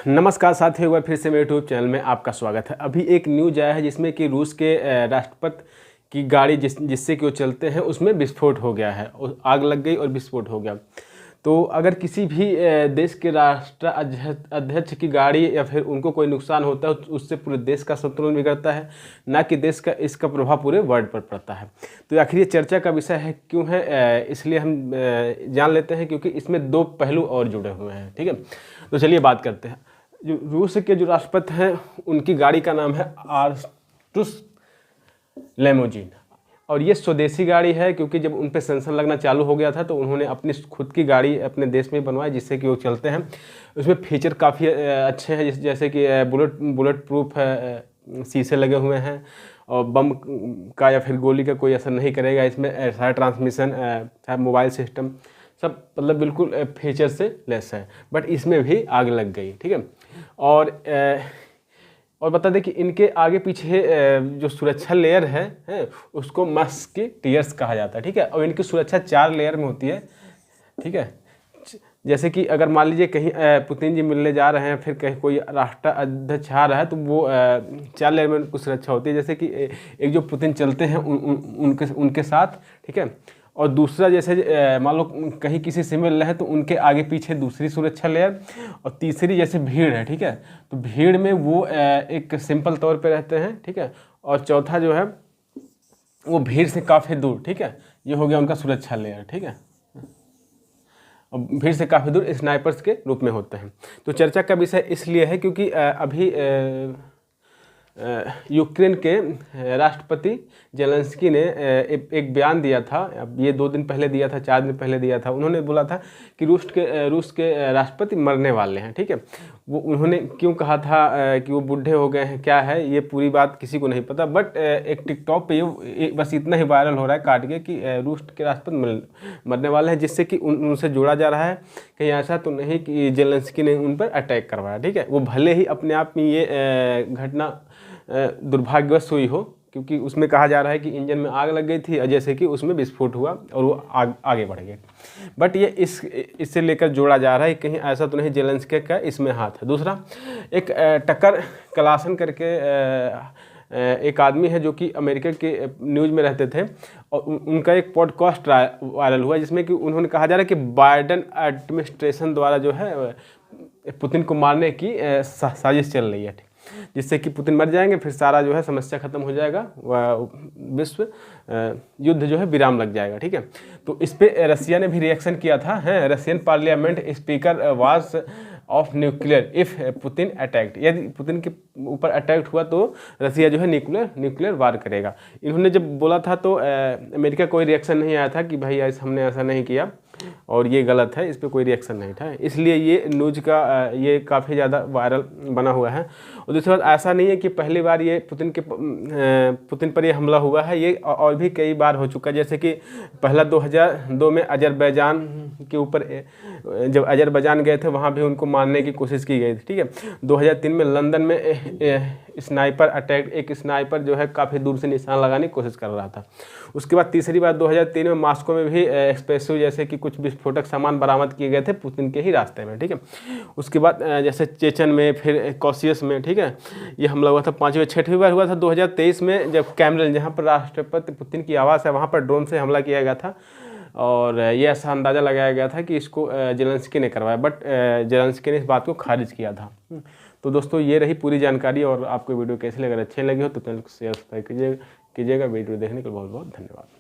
नमस्कार साथियों, एक बार फिर से मेरे यूट्यूब चैनल में आपका स्वागत है। अभी एक न्यूज़ आया है जिसमें कि रूस के राष्ट्रपति की गाड़ी जिससे कि वो चलते हैं उसमें विस्फोट हो गया है, आग लग गई और विस्फोट हो गया। तो अगर किसी भी देश के राष्ट्र अध्यक्ष की गाड़ी या फिर उनको कोई नुकसान होता है उससे पूरे देश का संतुलन बिगड़ता है, ना कि देश का इसका प्रभाव पूरे वर्ल्ड पर पड़ता है। तो आखिर ये चर्चा का विषय है क्यों है, इसलिए हम जान लेते हैं क्योंकि इसमें दो पहलू और जुड़े हुए हैं। ठीक है, तो चलिए बात करते हैं। जो रूस के जो राष्ट्रपति हैं उनकी गाड़ी का नाम है आर्टुस लेमोजिन, और ये स्वदेशी गाड़ी है क्योंकि जब उन पे सेंसर लगना चालू हो गया था तो उन्होंने अपनी खुद की गाड़ी अपने देश में बनवाई जिससे कि वो चलते हैं। उसमें फीचर काफ़ी अच्छे हैं, जैसे कि बुलेट प्रूफ है, शीशे लगे हुए हैं और बम का या फिर गोली का कोई असर नहीं करेगा इसमें। ऐसा ट्रांसमिशन, मोबाइल सिस्टम सब मतलब बिल्कुल फीचर से लेस है, बट इसमें भी आग लग गई। ठीक है, और बता दें कि इनके आगे पीछे जो सुरक्षा लेयर है उसको मस्कीटियर्स कहा जाता है। ठीक है, और इनकी सुरक्षा 4 लेयर में होती है। ठीक है, जैसे कि अगर मान लीजिए कहीं पुतिन जी मिलने जा रहे हैं, फिर कहीं कोई राष्ट्र अध्यक्ष आ रहा है तो वो 4 लेयर में उनको सुरक्षा होती है। जैसे कि एक जो पुतिन चलते हैं उनके साथ, ठीक है, और दूसरा जैसे मान लो कहीं किसी से मिल रहे हैं तो उनके आगे पीछे दूसरी सुरक्षा लेयर, और तीसरी जैसे भीड़ है। ठीक है, तो भीड़ में वो एक सिंपल तौर पे रहते हैं। ठीक है, और चौथा जो है वो भीड़ से काफ़ी दूर। ठीक है, ये हो गया उनका सुरक्षा लेयर। ठीक है, और भीड़ से काफ़ी दूर स्नाइपर्स के रूप में होते हैं। तो चर्चा का विषय इसलिए है क्योंकि अभी यूक्रेन के राष्ट्रपति जेलेंस्की ने एक बयान दिया था। अब ये 2 दिन पहले दिया था, 4 दिन पहले दिया था। उन्होंने बोला था कि रूस के राष्ट्रपति मरने वाले हैं। ठीक है, वो उन्होंने क्यों कहा था कि वो बूढ़े हो गए हैं, क्या है ये पूरी बात किसी को नहीं पता, बट एक टिकटॉक पे ये बस इतना ही वायरल हो रहा है काट के कि रूस के राष्ट्रपति मरने वाले हैं, जिससे कि उनसे जोड़ा जा रहा है। कहीं ऐसा तो नहीं कि जेलेंस्की ने उन पर अटैक करवाया। ठीक है, वो भले ही अपने आप में ये घटना दुर्भाग्यवश हुई हो, क्योंकि उसमें कहा जा रहा है कि इंजन में आग लग गई थी और जैसे कि उसमें विस्फोट हुआ और वो आगे बढ़ गए, बट ये इससे लेकर जोड़ा जा रहा है कहीं ऐसा तो नहीं जेलेंस्की का इसमें हाथ है। दूसरा, एक टकर क्लासन करके एक आदमी है जो कि अमेरिका के न्यूज़ में रहते थे, और उनका एक पॉडकास्ट वायरल हुआ जिसमें कि उन्होंने कहा जा रहा है कि बाइडेन एडमिनिस्ट्रेशन द्वारा जो है पुतिन को मारने की साजिश चल रही है, जिससे कि पुतिन मर जाएंगे, फिर सारा जो है समस्या खत्म हो जाएगा, विश्व युद्ध जो है विराम लग जाएगा। ठीक है, तो इस पे रसिया ने भी रिएक्शन किया था। है, Russian parliament speaker was of nuclear if Putin attacked, यदि पुतिन के ऊपर अटैक हुआ तो रसिया जो है न्यूक्लियर वार करेगा। इन्होंने जब बोला था तो अमेरिका कोई रिएक्शन नहीं आया था कि भाई हमने ऐसा नहीं किया और ये गलत है, इस पर कोई रिएक्शन नहीं था। इसलिए ये न्यूज़ का ये काफ़ी ज़्यादा वायरल बना हुआ है। और दूसरी बात, ऐसा नहीं है कि पहली बार ये पुतिन पर ये हमला हुआ है, ये और भी कई बार हो चुका है। जैसे कि पहला 2002 में अजरबैजान के ऊपर, जब अजरबैजान गए थे वहाँ भी उनको मारने की कोशिश की गई थी। ठीक है, 2003 में लंदन में स्नाइपर अटैक, एक स्नाइपर जो है काफ़ी दूर से निशान लगाने की कोशिश कर रहा था। उसके बाद तीसरी बार 2003 में मॉस्को में भी एक्सप्लोसिव जैसे कि कुछ विस्फोटक सामान बरामद किए गए थे पुतिन के ही रास्ते में। ठीक है, उसके बाद जैसे चेचन में, फिर कॉसियस में, ठीक है, ये हमला हुआ था 5वीं 6वीं बार हुआ था 2023 में, जब कैमरन जहाँ पर राष्ट्रपति पुतिन की आवास है वहाँ पर ड्रोन से हमला किया गया था, और ये ऐसा अंदाज़ा लगाया गया था कि इसको जेलेंस्की ने करवाया, बट जेलेंस्की ने इस बात को खारिज किया था। तो दोस्तों ये रही पूरी जानकारी, और आपको वीडियो कैसी लगी, अगर अच्छी लगी हो तो चैनल को शेयर सब्सक्राइब कीजिएगा। वीडियो देखने के लिए बहुत बहुत धन्यवाद।